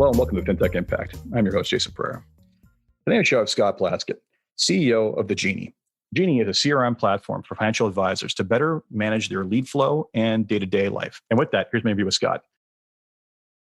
Hello and welcome to FinTech Impact. I'm your host, Jason Pereira. Today on the show, I have Scott Plaskett, CEO of the Genie. Genie is a CRM platform for financial advisors to better manage their lead flow and day-to-day life. And with that, here's my interview with Scott.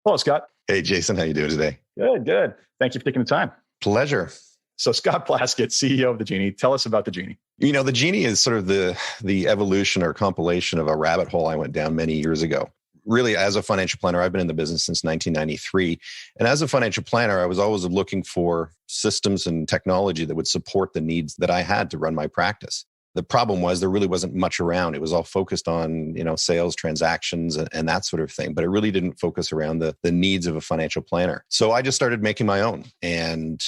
Hello, Scott. Hey, Jason. How you doing today? Good. Thank you for taking the time. Pleasure. So Scott Plaskett, CEO of the Genie. Tell us about the Genie. You know, the Genie is sort of the evolution or compilation of a rabbit hole I went down many years ago. Really, as a financial planner, I've been in the business since 1993. And as a financial planner, I was always looking for systems and technology that would support the needs that I had to run my practice. The problem was there really wasn't much around. It was all focused on, sales, transactions, and that sort of thing. But it really didn't focus around the needs of a financial planner. So I just started making my own and,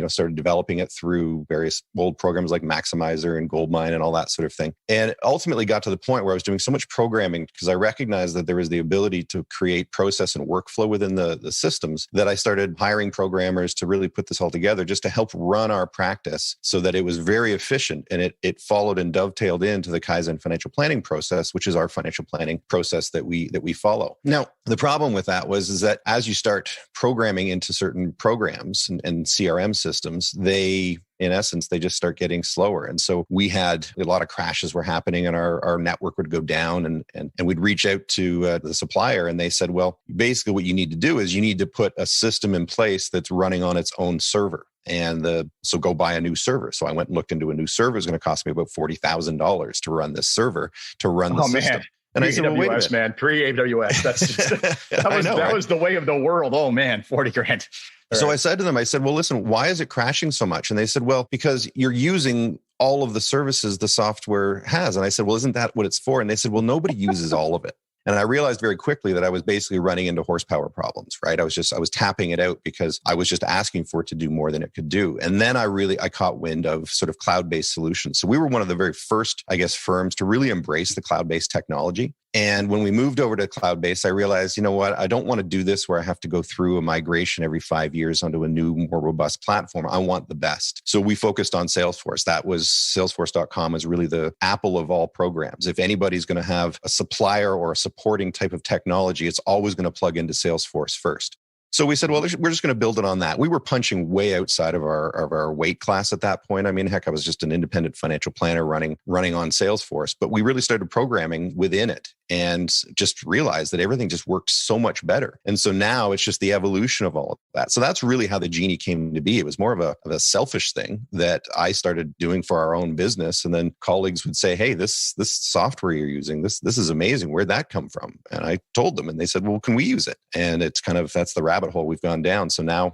started developing it through various old programs like Maximizer and Goldmine and all that sort of thing. And it ultimately got to the point where I was doing so much programming because I recognized that there was the ability to create process and workflow within the systems that I started hiring programmers to really put this all together just to help run our practice so that it was very efficient and it followed and dovetailed into the Kaizen financial planning process, which is our financial planning process that we follow. Now, the problem with that is that as you start programming into certain programs and CRM systems, in essence, they just start getting slower. And so we had a lot of crashes were happening and our network would go down and we'd reach out to the supplier and they said, well, basically what you need to do is you need to put a system in place that's running on its own server. So go buy a new server. So I went and looked into a new server. It's going to cost me about $40,000 to run this server, to run the system. Man. And I said, well, wait a minute. Man, pre-AWS. That's just, that was the way of the world. Oh man, 40 grand. So I said to them, well, listen, why is it crashing so much? And they said, well, because you're using all of the services the software has. And I said, well, isn't that what it's for? And they said, well, nobody uses all of it. And I realized very quickly that I was basically running into horsepower problems, right? I was tapping it out because I was just asking for it to do more than it could do. And then I caught wind of sort of cloud-based solutions. So we were one of the very first, firms to really embrace the cloud-based technology. And when we moved over to cloud-based, I realized, you know what, I don't want to do this where I have to go through a migration every 5 years onto a new, more robust platform. I want the best. So we focused on Salesforce. That was salesforce.com is really the Apple of all programs. If anybody's going to have a supplier or a supporting type of technology, it's always going to plug into Salesforce first. So we said, well, we're just going to build it on that. We were punching way outside of our weight class at that point. I mean, heck, I was just an independent financial planner running on Salesforce, but we really started programming within it and just realized that everything just worked so much better. And so now it's just the evolution of all of that. So that's really how the Genie came to be. It was more of a selfish thing that I started doing for our own business. And then colleagues would say, hey, this software you're using, this is amazing. Where'd that come from? And I told them and they said, well, can we use it? And it's that's the rabbit hole we've gone down. So now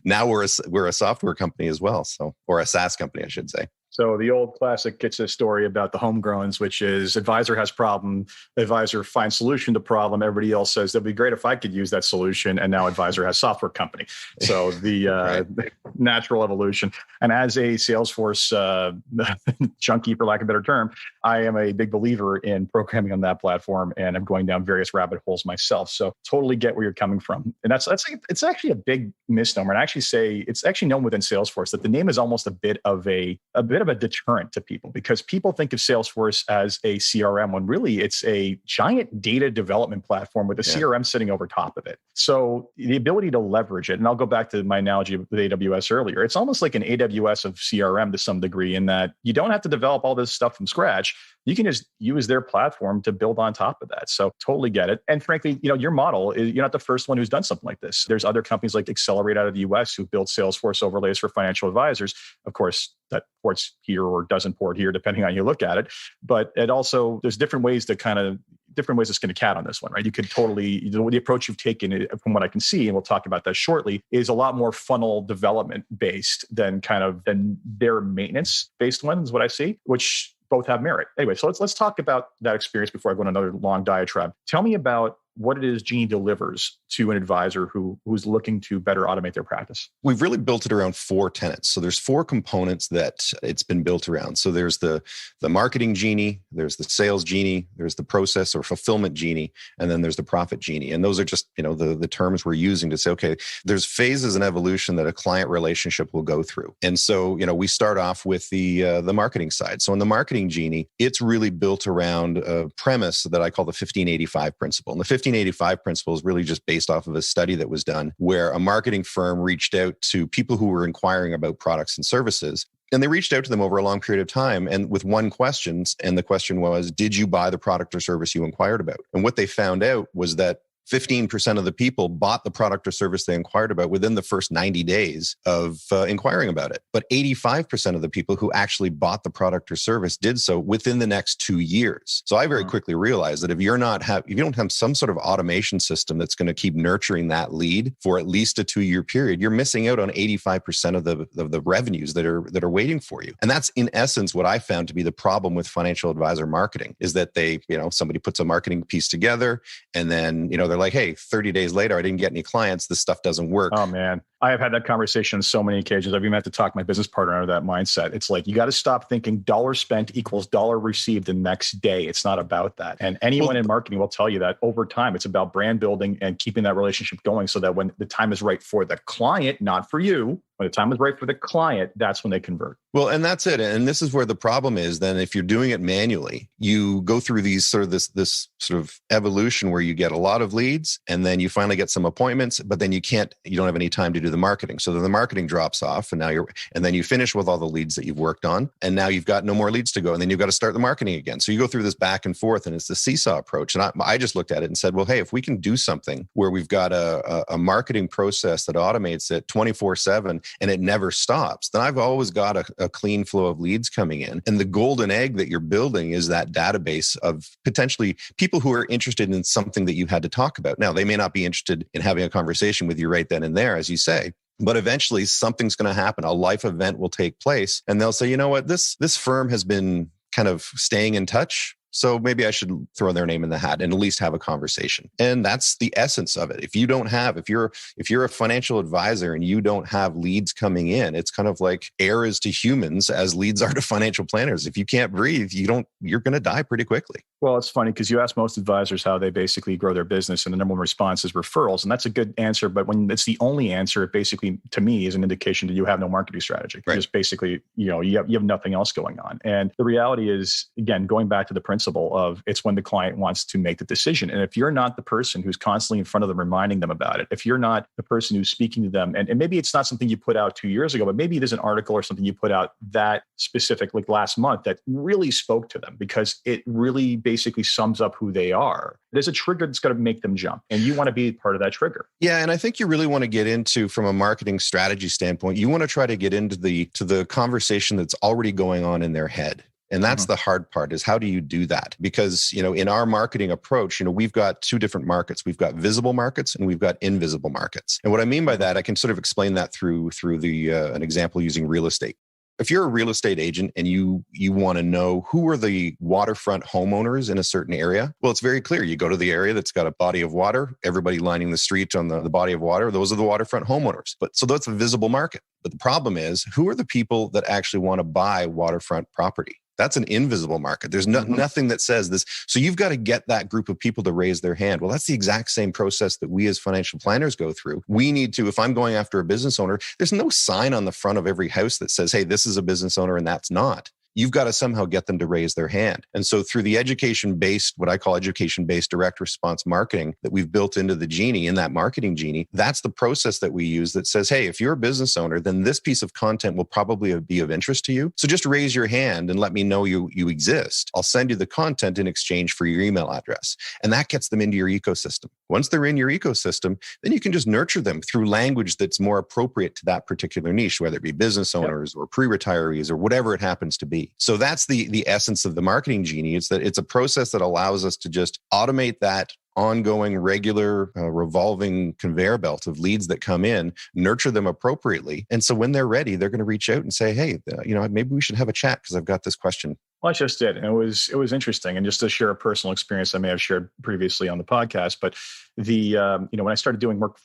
we're a software company as well. Or a SaaS company, I should say. So the old classic gets a story about the homegrowns, which is advisor has problem, advisor finds solution to problem. Everybody else says that'd be great if I could use that solution. And now advisor has software company. So the right. Natural evolution. And as a Salesforce junkie, for lack of a better term, I am a big believer in programming on that platform, and I'm going down various rabbit holes myself. So totally get where you're coming from. And it's actually a big misnomer. And I actually say it's actually known within Salesforce that the name is almost a bit of a deterrent to people, because people think of Salesforce as a CRM when really it's a giant data development platform with a CRM sitting over top of it. So the ability to leverage it, and I'll go back to my analogy with AWS earlier, it's almost like an AWS of CRM to some degree in that you don't have to develop all this stuff from scratch. You can just use their platform to build on top of that. So totally get it. And frankly, your model is, you're not the first one who's done something like this. There's other companies like Accelerate out of the US who built Salesforce overlays for financial advisors. Of course, that ports here or doesn't port here, depending on how you look at it. But it also, there's different ways to skin a cat on this one, right? You could totally, the approach you've taken, from what I can see, and we'll talk about that shortly, is a lot more funnel development based than their maintenance based one is what I see, which both have merit. Anyway, so let's talk about that experience before I go on another long diatribe. Tell me about what it is Genie delivers to an advisor who's looking to better automate their practice. We've really built it around 4 tenets. So there's 4 components that it's been built around. So there's the marketing Genie, there's the sales Genie, there's the process or fulfillment Genie, and then there's the profit Genie. And those are just, the terms we're using to say, okay, there's phases and evolution that a client relationship will go through. And so, we start off with the marketing side. So in the marketing Genie, it's really built around a premise that I call the 1585 principle. And the 1585 principle is really just based off of a study that was done where a marketing firm reached out to people who were inquiring about products and services. And they reached out to them over a long period of time and with one question. And the question was, did you buy the product or service you inquired about? And what they found out was that 15% of the people bought the product or service they inquired about within the first 90 days of inquiring about it. But 85% of the people who actually bought the product or service did so within the next 2 years. So I very quickly realized that if you don't have some sort of automation system that's going to keep nurturing that lead for at least a 2-year period, you're missing out on 85% of the revenues that are waiting for you. And that's in essence what I found to be the problem with financial advisor marketing is that somebody puts a marketing piece together and then, they're like, hey, 30 days later, I didn't get any clients. This stuff doesn't work. Oh, man. I have had that conversation on so many occasions. I've even had to talk my business partner out of that mindset. It's like, you got to stop thinking dollar spent equals dollar received the next day. It's not about that. And anyone in marketing will tell you that over time, it's about brand building and keeping that relationship going so that when the time is right for the client, not for you, when the time is right for the client, that's when they convert. Well, and that's it. And this is where the problem is then if you're doing it manually, you go through these sort of this sort of evolution where you get a lot of leads and then you finally get some appointments, but then you don't have any time to do the marketing. So then the marketing drops off and then you finish with all the leads that you've worked on and now you've got no more leads to go. And then you've got to start the marketing again. So you go through this back and forth and it's the seesaw approach. And I just looked at it and said, well, hey, if we can do something where we've got a marketing process that automates it 24/7 and it never stops, then I've always got a clean flow of leads coming in. And the golden egg that you're building is that database of potentially people who are interested in something that you had to talk about. Now, they may not be interested in having a conversation with you right then and there, as you say, but eventually something's going to happen. A life event will take place and they'll say, you know what, this firm has been kind of staying in touch. So maybe I should throw their name in the hat and at least have a conversation. And that's the essence of it. If you're a financial advisor and you don't have leads coming in, it's kind of like air is to humans as leads are to financial planners. If you can't breathe, you're going to die pretty quickly. Well, it's funny because you ask most advisors how they basically grow their business and the number one response is referrals. And that's a good answer. But when it's the only answer, it basically, to me, is an indication that you have no marketing strategy. Right. Just basically, you have nothing else going on. And the reality is, again, going back to the principle of it's when the client wants to make the decision. And if you're not the person who's constantly in front of them, reminding them about it, if you're not the person who's speaking to them, and maybe it's not something you put out 2 years ago, but maybe it is an article or something you put out that specific, like last month, that really spoke to them because it really basically sums up who they are. There's a trigger that's going to make them jump, and you want to be part of that trigger. Yeah, and I think you really want to get into, from a marketing strategy standpoint, you want to try to get into the conversation that's already going on in their head. And that's the hard part, is how do you do that? Because, in our marketing approach, we've got two different markets. We've got visible markets and we've got invisible markets. And what I mean by that, I can sort of explain that through an example using real estate. If you're a real estate agent and you want to know who are the waterfront homeowners in a certain area, well, it's very clear. You go to the area that's got a body of water, everybody lining the street on the body of water, those are the waterfront homeowners. So that's a visible market. But the problem is, who are the people that actually want to buy waterfront property? That's an invisible market. There's nothing that says this. So you've got to get that group of people to raise their hand. Well, that's the exact same process that we as financial planners go through. We need to, if I'm going after a business owner, there's no sign on the front of every house that says, hey, this is a business owner and that's not. You've got to somehow get them to raise their hand. And so through the education-based, what I call education-based direct response marketing that we've built into the Genie, in that marketing Genie, that's the process that we use that says, hey, if you're a business owner, then this piece of content will probably be of interest to you. So just raise your hand and let me know you exist. I'll send you the content in exchange for your email address. And that gets them into your ecosystem. Once they're in your ecosystem, then you can just nurture them through language that's more appropriate to that particular niche, whether it be business owners or pre-retirees or whatever it happens to be. So that's the essence of the marketing Genie. It's that it's a process that allows us to just automate that ongoing, regular, revolving conveyor belt of leads that come in, nurture them appropriately. And so when they're ready, they're going to reach out and say, hey, maybe we should have a chat because I've got this question. Well, I just did. And it was interesting. And just to share a personal experience I may have shared previously on the podcast, but when I started doing work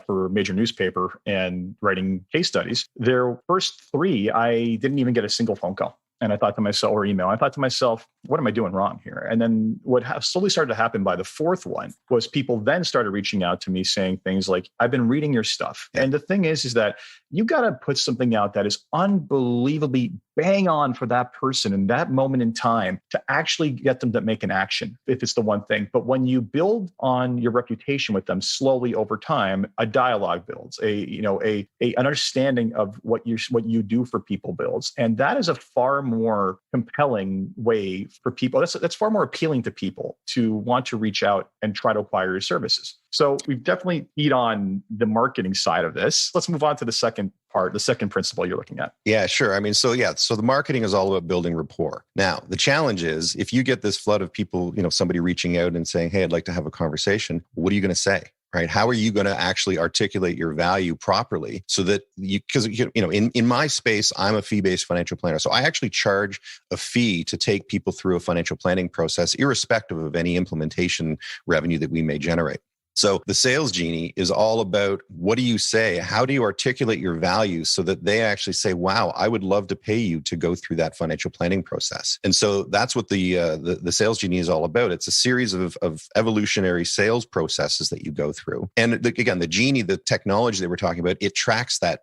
for a major newspaper and writing case studies, their first 3, I didn't even get a single phone call. And I thought to myself, or email, I thought to myself, what am I doing wrong here? And then what slowly started to happen by the fourth one was people then started reaching out to me saying things like, I've been reading your stuff. And the thing is that you got to put something out that is unbelievably bang on for that person in that moment in time to actually get them to make an action, if it's the one thing. But when you build on your reputation with them slowly over time, a dialogue builds, an understanding of what you do for people builds. And that is a far more compelling way for people. That's far more appealing to people to want to reach out and try to acquire your services. So we've definitely hit on the marketing side of this. Let's move on to the second part, the second principle you're looking at. Yeah, sure. So the marketing is all about building rapport. Now, the challenge is if you get this flood of people, somebody reaching out and saying, hey, I'd like to have a conversation, what are you going to say? Right? How are you going to actually articulate your value properly so that because in my space, I'm a fee-based financial planner. So I actually charge a fee to take people through a financial planning process, irrespective of any implementation revenue that we may generate. So the Sales Genie is all about what do you say? How do you articulate your value so that they actually say, wow, I would love to pay you to go through that financial planning process. And so that's what the Sales Genie is all about. It's a series of evolutionary sales processes that you go through. And again, the Genie, the technology that we're talking about, it tracks that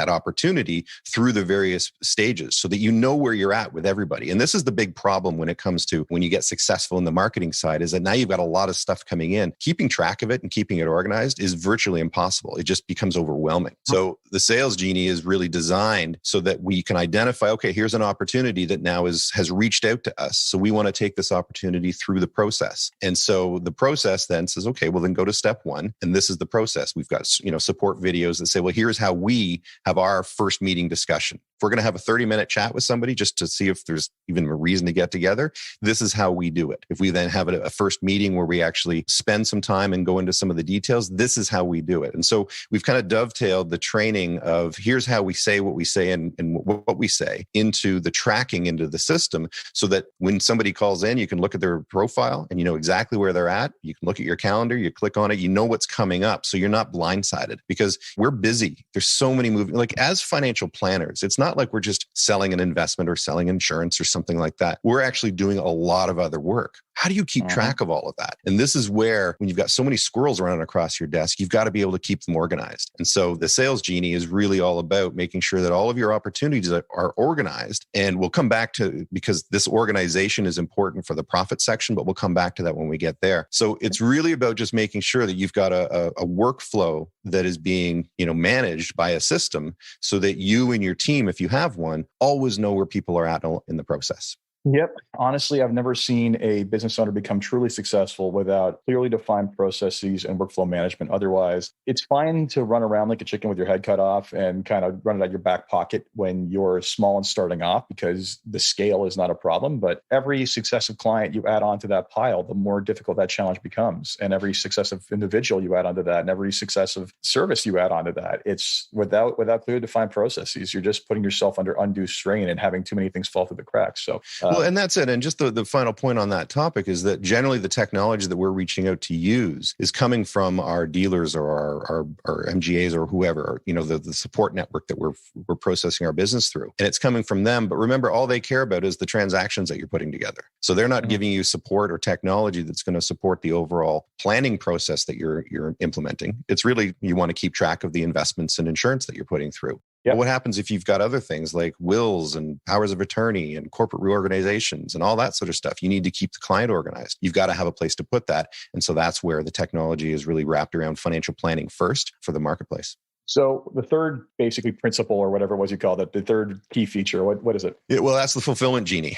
opportunity through the various stages so that you know where you're at with everybody. And this is the big problem when it comes to when you get successful in the marketing side, is that now you've got a lot of stuff coming in. Keeping track of it and keeping it organized is virtually impossible. It just becomes overwhelming. So the Sales Genie is really designed so that we can identify, okay, here's an opportunity that now has reached out to us. So we want to take this opportunity through the process. And so the process then says, okay, well then go to step one. And this is the process. We've got, support videos that say, well, here's how we have our first meeting discussion. If we're going to have a 30-minute chat with somebody just to see if there's even a reason to get together, this is how we do it. If we then have a first meeting where we actually spend some time and go into some of the details, this is how we do it. And so we've kind of dovetailed the training of here's how we say what we say and what we say into the tracking into the system so that when somebody calls in, you can look at their profile and you know exactly where they're at. You can look at your calendar, you click on it, you know what's coming up. So you're not blindsided because we're busy. There's so many moving, like as financial planners, it's not like we're just selling an investment or selling insurance or something like that. We're actually doing a lot of other work. How do you keep track of all of that? And this is where, when you've got so many squirrels running across your desk, you've got to be able to keep them organized. And so the Sales Genie is really all about making sure that all of your opportunities are organized. And we'll come back to, because this organization is important for the profit section, but we'll come back to that when we get there. So it's really about just making sure that you've got a workflow that is being, managed by a system so that you and your team, if you have one, always know where people are at in the process. Yep. Honestly, I've never seen a business owner become truly successful without clearly defined processes and workflow management. Otherwise, it's fine to run around like a chicken with your head cut off and kind of run it out your back pocket when you're small and starting off because the scale is not a problem. But every successive client you add onto that pile, the more difficult that challenge becomes. And every successive individual you add onto that, and every successive service you add onto that, it's without clearly defined processes, you're just putting yourself under undue strain and having too many things fall through the cracks. So well, and that's it. And just the final point on that topic is that generally the technology that we're reaching out to use is coming from our dealers or our MGAs or whoever, the support network that we're processing our business through. And it's coming from them. But remember, all they care about is the transactions that you're putting together. So they're not giving you support or technology that's going to support the overall planning process that you're implementing. It's really, you want to keep track of the investments and insurance that you're putting through. Yep. But what happens if you've got other things like wills and powers of attorney and corporate reorganizations and all that sort of stuff? You need to keep the client organized. You've got to have a place to put that. And so that's where the technology is really wrapped around financial planning first for the marketplace. So the third basically principle or whatever it was you called it, the third key feature, what is it? Well, that's the Fulfillment Genie.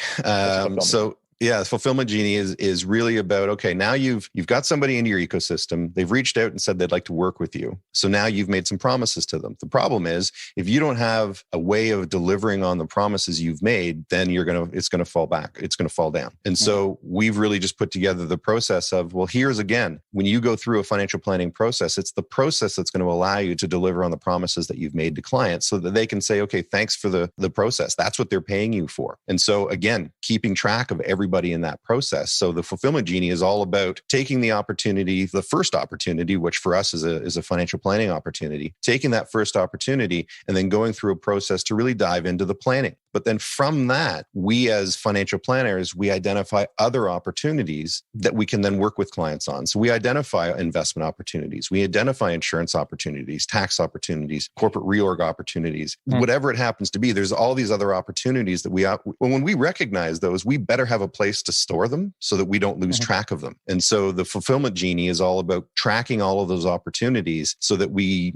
The Fulfillment Genie is really about, okay, now you've got somebody in your ecosystem. They've reached out and said they'd like to work with you. So now you've made some promises to them. The problem is if you don't have a way of delivering on the promises you've made, then it's going to fall back. It's going to fall down. And so we've really just put together the process of, well, here's again, when you go through a financial planning process, it's the process that's going to allow you to deliver on the promises that you've made to clients so that they can say, okay, thanks for the process. That's what they're paying you for. And so again, keeping track of everybody in that process. So the Fulfillment Genie is all about taking the opportunity, the first opportunity, which for us is a financial planning opportunity, taking that first opportunity and then going through a process to really dive into the planning. But then from that, we as financial planners, we identify other opportunities that we can then work with clients on. So we identify investment opportunities, we identify insurance opportunities, tax opportunities, corporate reorg opportunities, whatever it happens to be. There's all these other opportunities that when we recognize those, we better have a place to store them so that we don't lose track of them. And so the Fulfillment Genie is all about tracking all of those opportunities so that we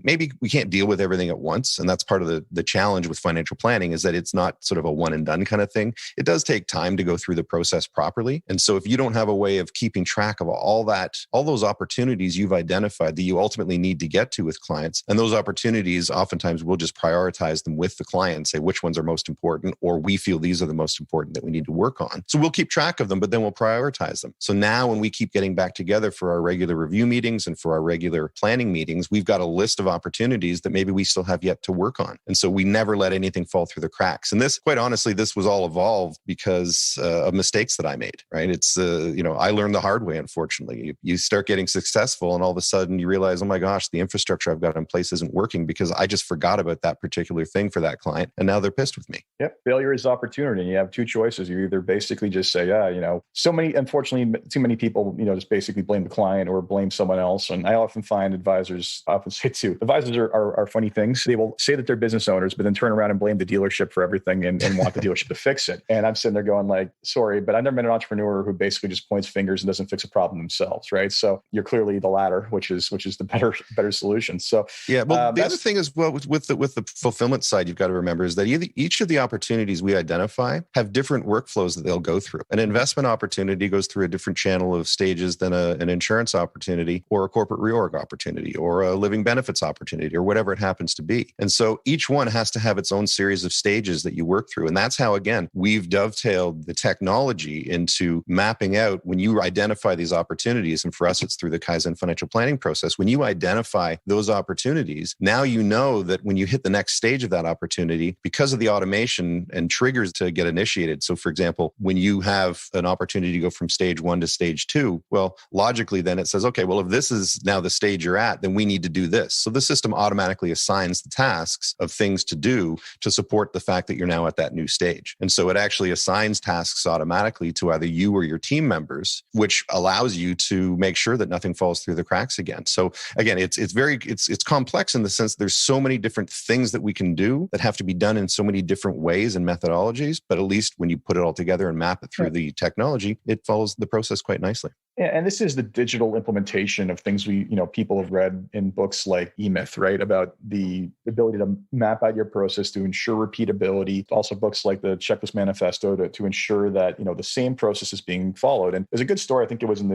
can't deal with everything at once. And that's part of the challenge with financial planning, is that it's not sort of a one and done kind of thing. It does take time to go through the process properly. And so if you don't have a way of keeping track of all those opportunities you've identified that you ultimately need to get to with clients, and those opportunities, oftentimes we'll just prioritize them with the client and say which ones are most important, or we feel these are the most important that we need to work on. So we'll keep track of them, but then we'll prioritize them. So now when we keep getting back together for our regular review meetings and for our regular planning meetings, we've got a list of opportunities that maybe we still have yet to work on. And so we never let anything fall through the cracks. And this, quite honestly, this was all evolved because of mistakes that I made, right? It's, I learned the hard way, unfortunately. You start getting successful and all of a sudden you realize, oh my gosh, the infrastructure I've got in place isn't working because I just forgot about that particular thing for that client. And now they're pissed with me. Yep. Failure is opportunity. You have two choices. You either basically just say, unfortunately, too many people, just basically blame the client or blame someone else. And I often find advisors often say too, advisors are funny things. They will say that they're business owners, but then turn around and blame the dealership for everything and want the dealership to fix it. And I'm sitting there going like, sorry, but I've never been an entrepreneur who basically just points fingers and doesn't fix a problem themselves, right? So you're clearly the latter, which is the better solution. So yeah, well, the other thing as well with the fulfillment side, you've got to remember is that each of the opportunities we identify have different workflows that they'll go through. An investment opportunity goes through a different channel of stages than an insurance opportunity or a corporate reorg opportunity or a living benefits opportunity or whatever it happens to be. And so each one has to have its own series of stages that you work through. And that's how, again, we've dovetailed the technology into mapping out when you identify these opportunities. And for us, it's through the Kaizen financial planning process. When you identify those opportunities, now you know that when you hit the next stage of that opportunity, because of the automation and triggers to get initiated. So for example, when you have an opportunity to go from stage 1 to stage 2, well, logically then it says, okay, well, if this is now the stage you're at, then we need to do this. So the system automatically assigns the tasks of things to do to support the fact that you're now at that new stage. And so it actually assigns tasks automatically to either you or your team members, which allows you to make sure that nothing falls through the cracks again. So again, it's complex in the sense there's so many different things that we can do that have to be done in so many different ways and methodologies. But at least when you put it all together and map it through the technology, it follows the process quite nicely. Yeah, and this is the digital implementation of things people have read in books like E-Myth, right? About the ability to map out your process to ensure repeatability. Also books like the Checklist Manifesto to ensure that, the same process is being followed. And there's a good story, I think it was in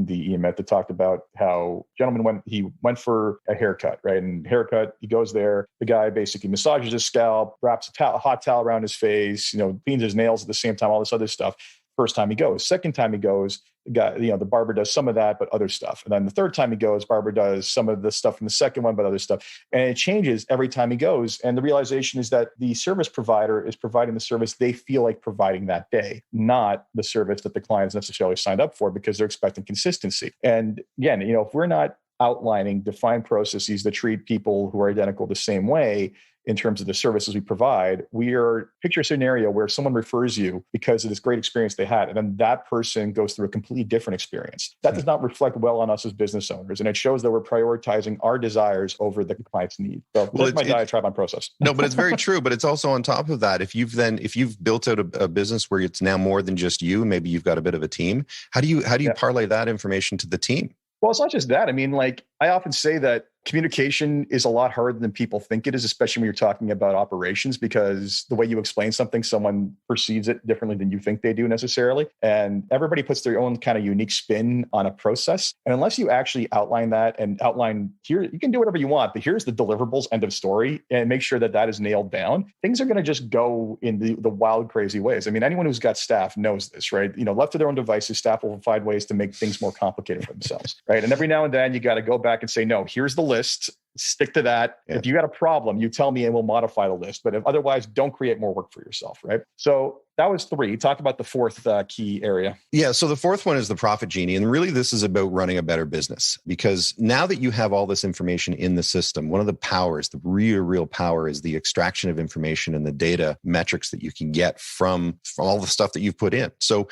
the E-Myth, that talked about how a gentleman went for a haircut, right? And haircut, he goes there, the guy basically massages his scalp, wraps a hot towel around his face, cleans his nails at the same time, all this other stuff. First time he goes. Second time he goes, the guy, the barber does some of that, but other stuff. And then the third time he goes, barber does some of the stuff from the second one, but other stuff. And it changes every time he goes. And the realization is that the service provider is providing the service they feel like providing that day, not the service that the client has necessarily signed up for, because they're expecting consistency. And again, if we're not outlining defined processes that treat people who are identical the same way, in terms of the services we provide, picture a scenario where someone refers you because of this great experience they had, and then that person goes through a completely different experience. That does not reflect well on us as business owners, and it shows that we're prioritizing our desires over the client's need. So that's my diatribe on process. No, but it's very true. But it's also on top of that, if you've built out a business where it's now more than just you, maybe you've got a bit of a team. How do you parlay that information to the team? Well, it's not just that. I mean, I often say that communication is a lot harder than people think it is, especially when you're talking about operations, because the way you explain something, someone perceives it differently than you think they do necessarily. And everybody puts their own kind of unique spin on a process. And unless you actually outline that and outline here, you can do whatever you want, but here's the deliverables, end of story, and make sure that that is nailed down. Things are going to just go in the wild, crazy ways. I mean, anyone who's got staff knows this, right? Left to their own devices, staff will find ways to make things more complicated for themselves, right? And every now and then you got to go back and say, no, here's the list. Stick to that. Yeah. If you got a problem, you tell me and we'll modify the list. But if otherwise, don't create more work for yourself, right? So that was 3. Talk about the 4th key area. Yeah. So the 4th one is the Profit Genie. And really, this is about running a better business, because now that you have all this information in the system, one of the powers, the real power, is the extraction of information and the data metrics that you can get from all the stuff that you've put in. So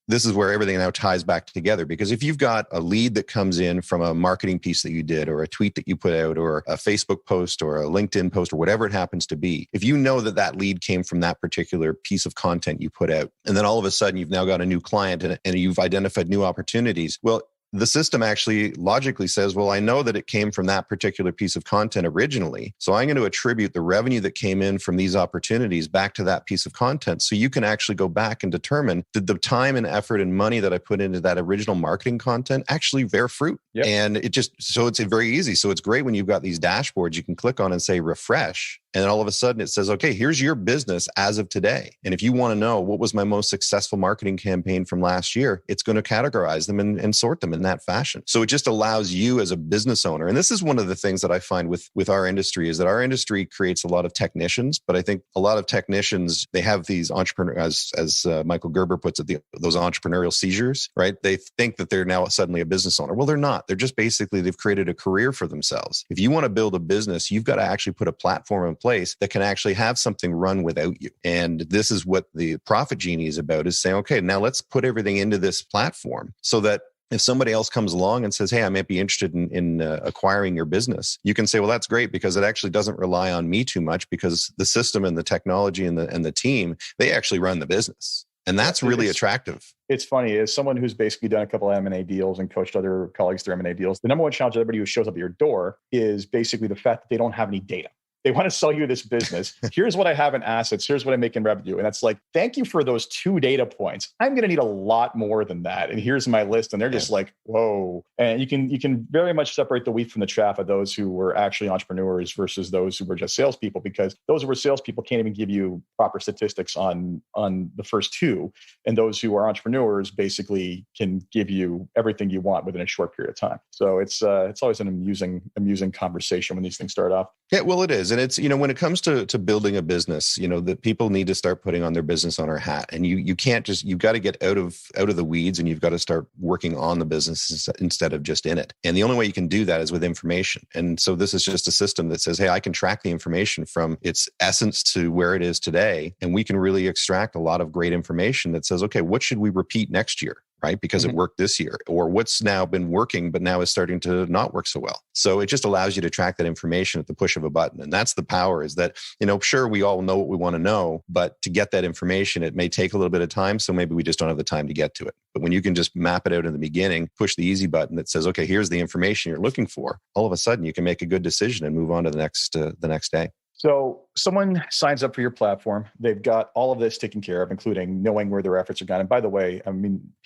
this is where everything now ties back together, because if you've got a lead that comes in from a marketing piece that you did, or a tweet that you put out, or a Facebook post, or a LinkedIn post, or whatever it happens to be, if you know that that lead came from that particular piece of content you put out, and then all of a sudden you've now got a new client and you've identified new opportunities, well, the system actually logically says, well, I know that it came from that particular piece of content originally. So I'm going to attribute the revenue that came in from these opportunities back to that piece of content. So you can actually go back and determine, did the time and effort and money that I put into that original marketing content actually bear fruit? Yep. And so it's very easy. So it's great when you've got these dashboards you can click on and say refresh. And then all of a sudden it says, okay, here's your business as of today. And if you want to know what was my most successful marketing campaign from last year, it's going to categorize them and sort them in that fashion. So it just allows you as a business owner. And this is one of the things that I find with our industry, is that our industry creates a lot of technicians, but I think a lot of technicians, they have these entrepreneurs, as Michael Gerber puts it, those entrepreneurial seizures, right? They think that they're now suddenly a business owner. Well, they're not. They're just basically, they've created a career for themselves. If you want to build a business, you've got to actually put a platform in place that can actually have something run without you. And this is what the Profit Genie is about, is saying, okay, now let's put everything into this platform so that if somebody else comes along and says, hey, I might be interested in acquiring your business, you can say, well, that's great, because it actually doesn't rely on me too much, because the system and the technology and the team, they actually run the business. And that's really attractive. It's funny, as someone who's basically done a couple of M&A deals and coached other colleagues through M&A deals, the number one challenge to everybody who shows up at your door is basically the fact that they don't have any data. They want to sell you this business. Here's what I have in assets. Here's what I make in revenue. And that's like, thank you for those 2 data points. I'm going to need a lot more than that. And here's my list. And they're just like, whoa. And you can very much separate the wheat from the chaff of those who were actually entrepreneurs versus those who were just salespeople, because those who were salespeople can't even give you proper statistics on the first 2. And those who are entrepreneurs basically can give you everything you want within a short period of time. So it's always an amusing conversation when these things start off. Yeah, well, it is. And it's, when it comes to building a business, that people need to start putting on their business owner hat. And you can't just, you've got to get out of the weeds, and you've got to start working on the business instead of just in it. And the only way you can do that is with information. And so this is just a system that says, hey, I can track the information from its essence to where it is today. And we can really extract a lot of great information that says, okay, what should we repeat next year? Right? Because it worked this year, or what's now been working, but now is starting to not work so well. So it just allows you to track that information at the push of a button. And that's the power, is that, sure, we all know what we want to know, but to get that information, it may take a little bit of time. So maybe we just don't have the time to get to it. But when you can just map it out in the beginning, push the easy button that says, okay, here's the information you're looking for, all of a sudden you can make a good decision and move on to the next day. So someone signs up for your platform. They've got all of this taken care of, including knowing where their efforts are gone. And by the way,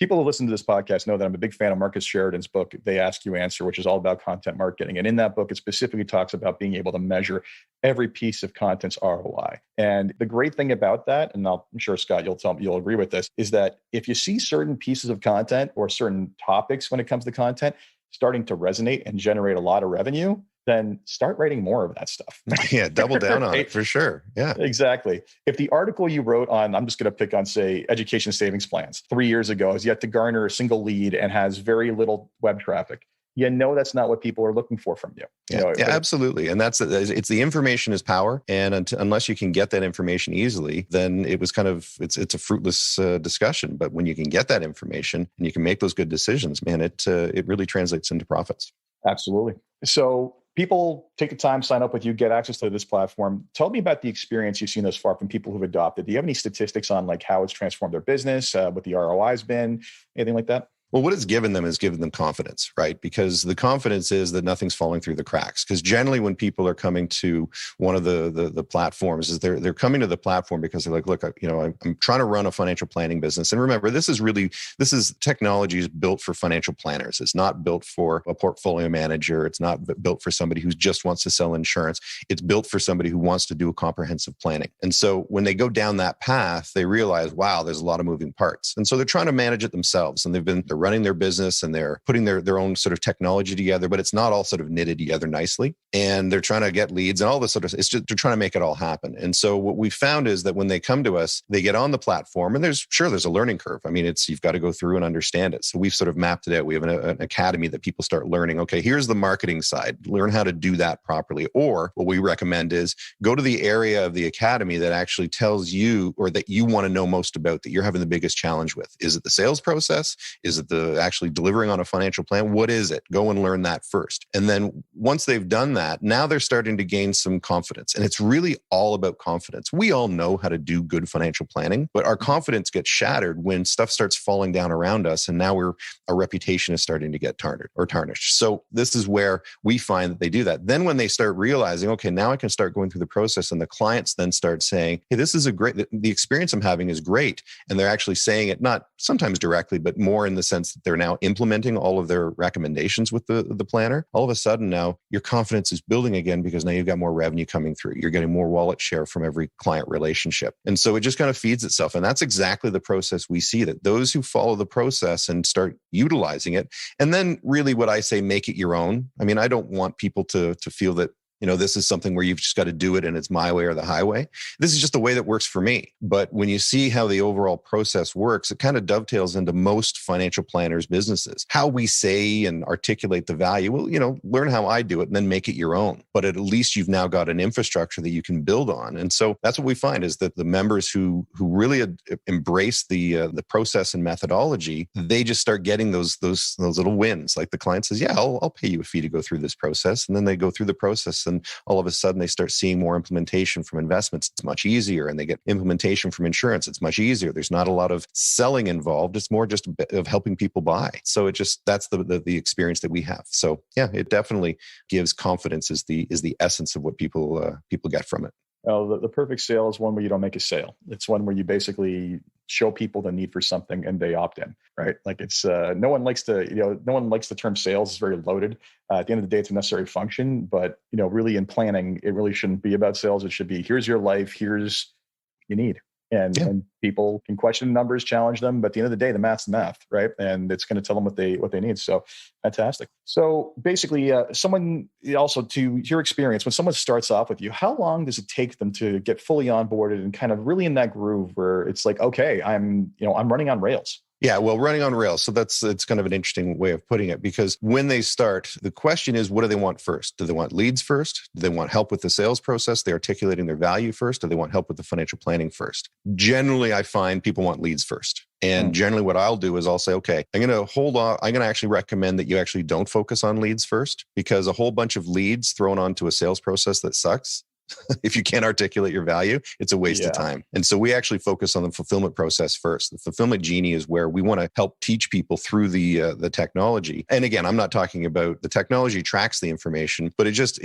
people who listen to this podcast know that I'm a big fan of Marcus Sheridan's book, They Ask You Answer, which is all about content marketing. And in that book, it specifically talks about being able to measure every piece of content's ROI. And the great thing about that, and I'm sure, Scott, you'll agree with this, is that if you see certain pieces of content or certain topics when it comes to content starting to resonate and generate a lot of revenue, then start writing more of that stuff. Yeah, double down on it for sure. Yeah, exactly. If the article you wrote on, I'm just going to pick on, say, education savings plans 3 years ago is yet to garner a single lead and has very little web traffic, that's not what people are looking for from you. Yeah, absolutely. And it's the information is power. And unless you can get that information easily, then it's a fruitless discussion. But when you can get that information and you can make those good decisions, man, it really translates into profits. Absolutely. So people take the time, sign up with you, get access to this platform. Tell me about the experience you've seen thus far from people who've adopted. Do you have any statistics on like how it's transformed their business, what the ROI has been, anything like that? Well, what it's given them is given them confidence, right? Because the confidence is that nothing's falling through the cracks. Because generally when people are coming to one of the platforms, is they're coming to the platform because they're like, look, I'm trying to run a financial planning business. And remember, this is technology is built for financial planners. It's not built for a portfolio manager. It's not built for somebody who just wants to sell insurance. It's built for somebody who wants to do a comprehensive planning. And so when they go down that path, they realize, wow, there's a lot of moving parts. And so they're trying to manage it themselves. And they're running their business and they're putting their own sort of technology together, but it's not all sort of knitted together nicely. And they're trying to get leads and all this sort of, it's just, they're trying to make it all happen. And so what we found is that when they come to us, they get on the platform and there's a learning curve. I mean, you've got to go through and understand it. So we've sort of mapped it out. We have an academy that people start learning. Okay, here's the marketing side. Learn how to do that properly. Or what we recommend is go to the area of the academy that actually tells you, or that you want to know most about, that you're having the biggest challenge with. Is it the sales process? Is it the actually delivering on a financial plan? What is it? Go and learn that first. And then once they've done that, now they're starting to gain some confidence. And it's really all about confidence. We all know how to do good financial planning, but our confidence gets shattered when stuff starts falling down around us. And now our reputation is starting to get tarnished. So this is where we find that they do that. Then when they start realizing, okay, now I can start going through the process, and the clients then start saying, hey, this is the experience I'm having is great. And they're actually saying it, not sometimes directly, but more in the sense that they're now implementing all of their recommendations with the planner. All of a sudden now your confidence is building again, because now you've got more revenue coming through. You're getting more wallet share from every client relationship. And so it just kind of feeds itself. And that's exactly the process we see, that those who follow the process and start utilizing it, and then really what I say, make it your own. I mean, I don't want people to feel that, this is something where you've just got to do it and it's my way or the highway. This is just the way that works for me. But when you see how the overall process works, it kind of dovetails into most financial planners' businesses. How we say and articulate the value, well, learn how I do it and then make it your own. But at least you've now got an infrastructure that you can build on. And so that's what we find, is that the members who really embrace the process and methodology, they just start getting those little wins. Like the client says, yeah, I'll pay you a fee to go through this process. And then they go through the process, and all of a sudden they start seeing more implementation from investments. It's much easier. And they get implementation from insurance. It's much easier. There's not a lot of selling involved. It's more just of helping people buy. So that's the experience that we have. So yeah, it definitely gives confidence, is the essence of what people get from it. Well, the perfect sale is one where you don't make a sale. It's one where you basically show people the need for something and they opt in, right? Like it's no one likes the term sales. It's very loaded. At the end of the day, it's a necessary function, but really in planning, it really shouldn't be about sales. It should be, here's your life, here's what you need. And people can question the numbers, challenge them, but at the end of the day, the math's the math, right? And it's going to tell them what they need. So fantastic. So basically, someone also, to your experience, when someone starts off with you, how long does it take them to get fully onboarded and kind of really in that groove where it's like, okay, I'm running on rails? Yeah, well, running on rails. So it's kind of an interesting way of putting it, because when they start, the question is, what do they want first? Do they want leads first? Do they want help with the sales process? They're articulating their value first? Do they want help with the financial planning first? Generally, I find people want leads first. And generally what I'll do is I'll say, okay, I'm going to hold on. I'm going to actually recommend that you actually don't focus on leads first, because a whole bunch of leads thrown onto a sales process that sucks. If you can't articulate your value, it's a waste of time. And so we actually focus on the fulfillment process first. The Fulfillment Genie is where we want to help teach people through the technology. And again, I'm not talking about the technology tracks the information, but it just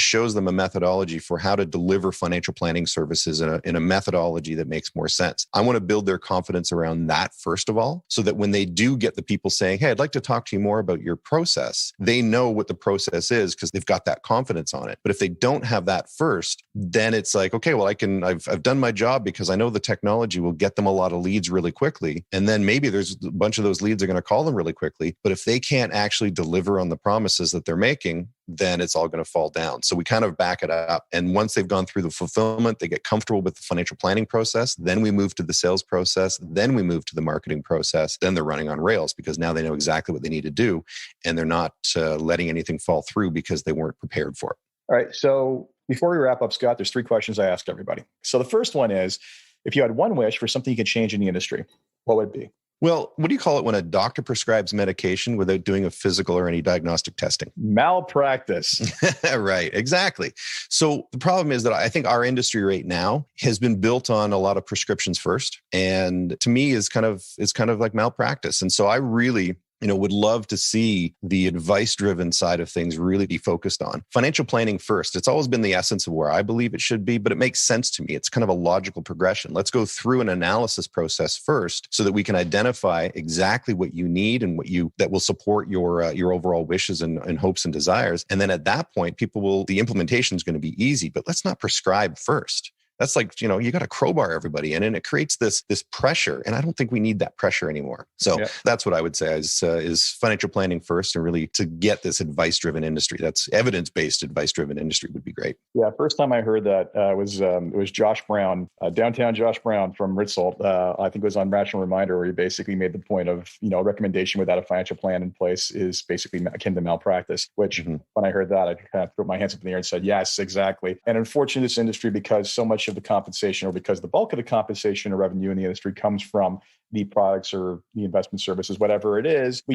shows them a methodology for how to deliver financial planning services in a methodology that makes more sense. I want to build their confidence around that first of all, so that when they do get the people saying, hey, I'd like to talk to you more about your process, they know what the process is because they've got that confidence on it. But if they don't have that first, then it's like, okay, well, I've done my job because I know the technology will get them a lot of leads really quickly. And then maybe there's a bunch of those leads are going to call them really quickly. But if they can't actually deliver on the promises that they're making, then it's all going to fall down. So we kind of back it up. And once they've gone through the fulfillment, they get comfortable with the financial planning process. Then we move to the sales process. Then we move to the marketing process. Then they're running on rails because now they know exactly what they need to do. And they're not letting anything fall through because they weren't prepared for it. All right. So before we wrap up, Scott, there's 3 questions I ask everybody. So the first one is, if you had one wish for something you could change in the industry, what would it be? Well, what do you call it when a doctor prescribes medication without doing a physical or any diagnostic testing? Malpractice. Right, exactly. So the problem is that I think our industry right now has been built on a lot of prescriptions first, and to me is kind of like malpractice. And so I really would love to see the advice-driven side of things really be focused on financial planning first. It's always been the essence of where I believe it should be, but it makes sense to me. It's kind of a logical progression. Let's go through an analysis process first so that we can identify exactly what you need and that will support your overall wishes and hopes and desires. And then at that point, the implementation is going to be easy, but let's not prescribe first. That's like, you got to crowbar everybody in, and it creates this pressure. And I don't think we need that pressure anymore. So that's what I would say is financial planning first, and really to get this advice-driven industry. That's evidence-based advice-driven industry would be great. Yeah, first time I heard that it was Josh Brown, downtown Josh Brown from Ritzel. I think it was on Rational Reminder, where he basically made the point of, a recommendation without a financial plan in place is basically akin to malpractice, which when I heard that, I kind of threw my hands up in the air and said, yes, exactly. And unfortunately, this industry, because so much of the compensation, or because the bulk of the compensation or revenue in the industry comes from the products or the investment services, whatever it is, we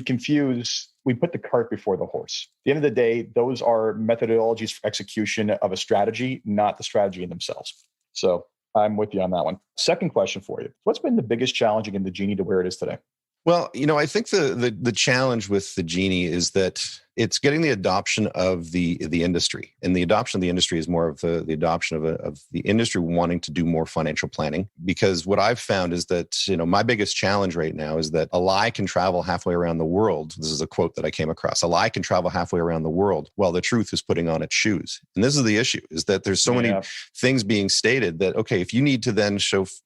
put the cart before the horse. At the end of the day, those are methodologies for execution of a strategy, not the strategy in themselves. So I'm with you on that one. Second question for you. What's been the biggest challenge in the Genie to where it is today? Well, I think the challenge with the Genie is that it's getting the adoption of the industry, and the adoption of the industry is more of the adoption of the industry wanting to do more financial planning. Because what I've found is that, my biggest challenge right now is that a lie can travel halfway around the world. This is a quote that I came across. A lie can travel halfway around the world while the truth is putting on its shoes. And this is the issue, is that there's so many things being stated that, okay, if you need to then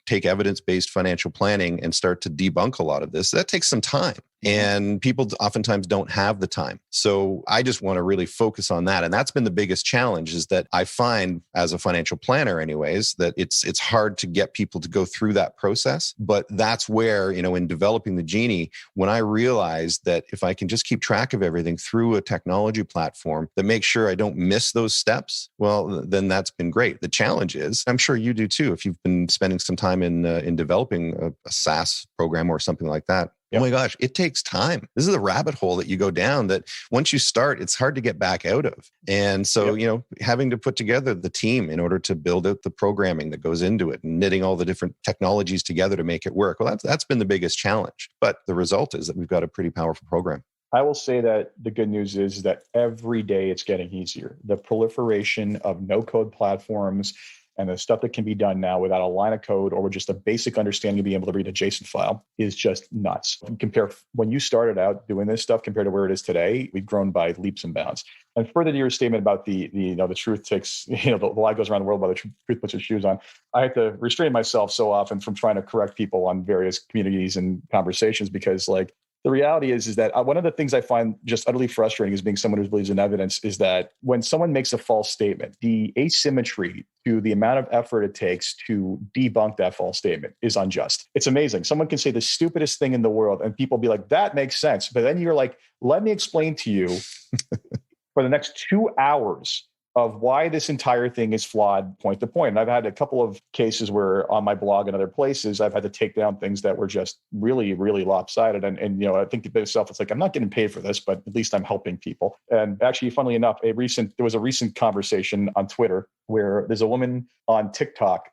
take evidence-based financial planning and start to debunk a lot of this, that takes some time. And people oftentimes don't have the time. So I just want to really focus on that. And that's been the biggest challenge, is that I find, as a financial planner anyways, that it's hard to get people to go through that process. But that's where, in developing the Genie, when I realized that if I can just keep track of everything through a technology platform that makes sure I don't miss those steps, well, then that's been great. The challenge is, I'm sure you do too, if you've been spending some time in developing a SaaS program or something like that. Oh my gosh, it takes time. This is a rabbit hole that you go down that once you start, it's hard to get back out of. And so, having to put together the team in order to build out the programming that goes into it, and knitting all the different technologies together to make it work. Well, that's been the biggest challenge. But the result is that we've got a pretty powerful program. I will say that the good news is that every day it's getting easier. The proliferation of no-code platforms and the stuff that can be done now without a line of code or with just a basic understanding of being able to read a JSON file is just nuts. Compare when you started out doing this stuff compared to where it is today, we've grown by leaps and bounds. And further to your statement about the truth takes, the lie goes around the world while the truth puts its shoes on. I have to restrain myself so often from trying to correct people on various communities and conversations, because the reality is that one of the things I find just utterly frustrating as being someone who believes in evidence is that when someone makes a false statement, the asymmetry to the amount of effort it takes to debunk that false statement is unjust. It's amazing. Someone can say the stupidest thing in the world and people be like, that makes sense. But then you're like, let me explain to you for the next 2 hours of why this entire thing is flawed point to point. And I've had a couple of cases where on my blog and other places, I've had to take down things that were just really, really lopsided. And I think to myself, it's like, I'm not getting paid for this, but at least I'm helping people. And actually, funnily enough, there was a recent conversation on Twitter where there's a woman on TikTok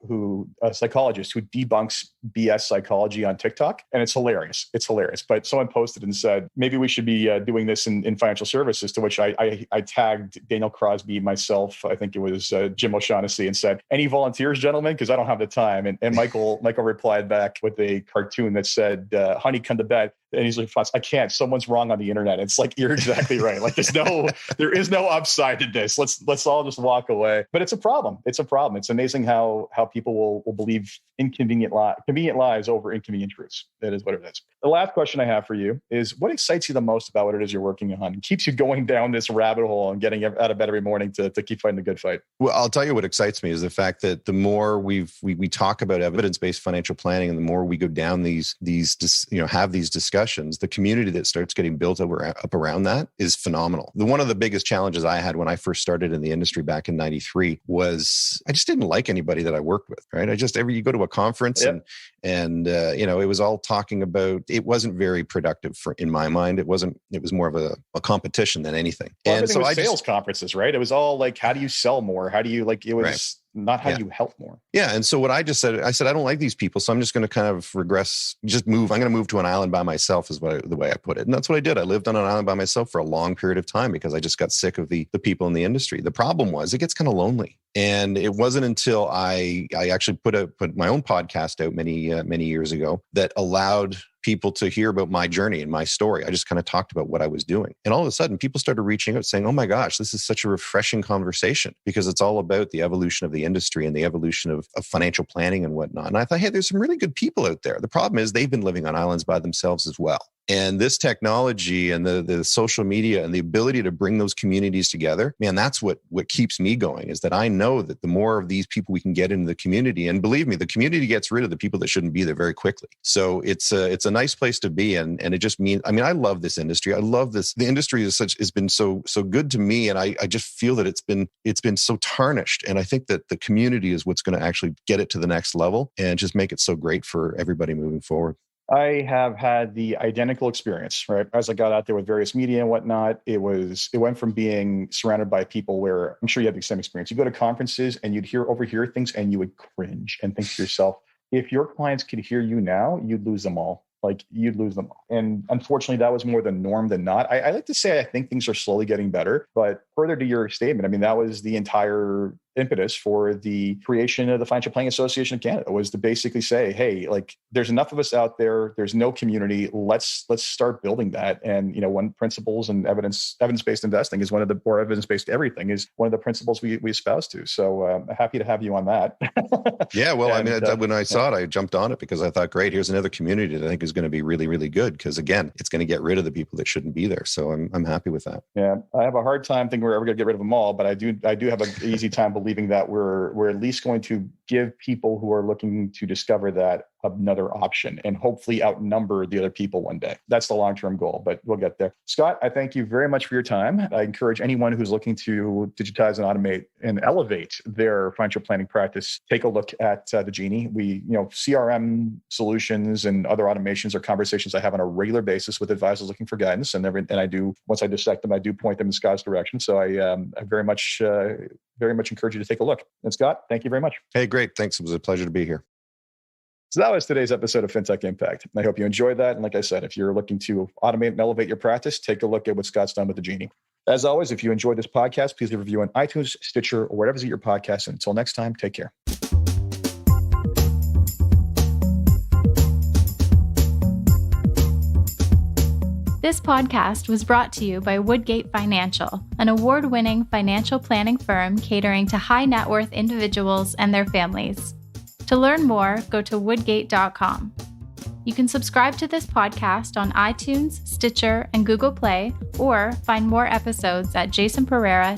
a psychologist who debunks BS psychology on TikTok. And it's hilarious. It's hilarious. But someone posted and said, maybe we should be doing this in financial services, to which I tagged Daniel Crosby, myself, I think it was Jim O'Shaughnessy, and said, any volunteers, gentlemen? Because I don't have the time. And Michael replied back with a cartoon that said, honey, come to bed. And he's like, I can't. Someone's wrong on the internet. It's like, you're exactly right. Like there is no upside to this. Let's all just walk away. But it's a problem. It's a problem. It's amazing how people will believe convenient lies over inconvenient truths. That is what it is. The last question I have for you is, what excites you the most about what it is you're working on? It keeps you going down this rabbit hole and getting out of bed every morning to keep fighting the good fight. Well, I'll tell you what excites me is the fact that the more we talk about evidence-based financial planning, and the more we go down have these discussions, the community that starts getting built up around that is phenomenal. One of the biggest challenges I had when I first started in the industry back in '93 was I just didn't like anybody that I worked with. Right? You go to a conference and it was all talking about. It wasn't very productive in my mind. It was more of a competition than anything. Well, and so sales conferences, right? It was all like, how do you sell more? How do you it was. Right. Not how you help more. Yeah. And so what I just said, I don't like these people. So I'm just going to kind of regress, just move. I'm going to move to an island by myself is the way I put it. And that's what I did. I lived on an island by myself for a long period of time because I just got sick of the people in the industry. The problem was it gets kind of lonely. And it wasn't until I actually put my own podcast out many years ago that allowed people to hear about my journey and my story. I just kind of talked about what I was doing. And all of a sudden, people started reaching out saying, oh my gosh, this is such a refreshing conversation, because it's all about the evolution of the industry and the evolution of financial planning and whatnot. And I thought, hey, there's some really good people out there. The problem is they've been living on islands by themselves as well. And this technology and the social media and the ability to bring those communities together, man, that's what keeps me going, is that I know that the more of these people we can get into the community, and believe me, the community gets rid of the people that shouldn't be there very quickly. So it's a nice place to be. And it just means, I mean, I love this industry. I love this. The industry has been so good to me. And I just feel that it's been so tarnished. And I think that the community is what's going to actually get it to the next level and just make it so great for everybody moving forward. I have had the identical experience, right? As I got out there with various media and whatnot, it went from being surrounded by people where, I'm sure you had the same experience. You go to conferences and you'd overhear things and you would cringe and think to yourself, if your clients could hear you now, you'd lose them all. Like, you'd lose them all. And unfortunately, that was more the norm than not. I like to say I think things are slowly getting better, but further to your statement, I mean, that was the entire impetus for the creation of the Financial Planning Association of Canada, was to basically say, hey, like, there's enough of us out there. There's no community. Let's start building that. And, one principles and evidence-based investing is or evidence-based everything is one of the principles we espouse to. So happy to have you on that. Yeah. Well, when I saw it, I jumped on it because I thought, great, here's another community that I think is going to be really, really good. Because again, it's going to get rid of the people that shouldn't be there. So I'm happy with that. Yeah. I have a hard time thinking we're ever going to get rid of them all, but I do have an easy time believing that we're at least going to give people who are looking to discover that another option and hopefully outnumber the other people one day. That's the long-term goal, but we'll get there. Scott, I thank you very much for your time. I encourage anyone who's looking to digitize and automate and elevate their financial planning practice, take a look at the Genie. CRM solutions and other automations are conversations I have on a regular basis with advisors looking for guidance. And I do, once I dissect them, I do point them in Scott's direction. So I very much encourage you to take a look. And Scott, thank you very much. Hey, great. Thanks. It was a pleasure to be here. So that was today's episode of FinTech Impact. I hope you enjoyed that. And like I said, if you're looking to automate and elevate your practice, take a look at what Scott's done with the Genie. As always, if you enjoyed this podcast, please leave a review on iTunes, Stitcher, or wherever you get your podcast. And until next time, take care. This podcast was brought to you by Woodgate Financial, an award-winning financial planning firm catering to high net worth individuals and their families. To learn more, go to woodgate.com. You can subscribe to this podcast on iTunes, Stitcher, and Google Play, or find more episodes at jasonpereira.com.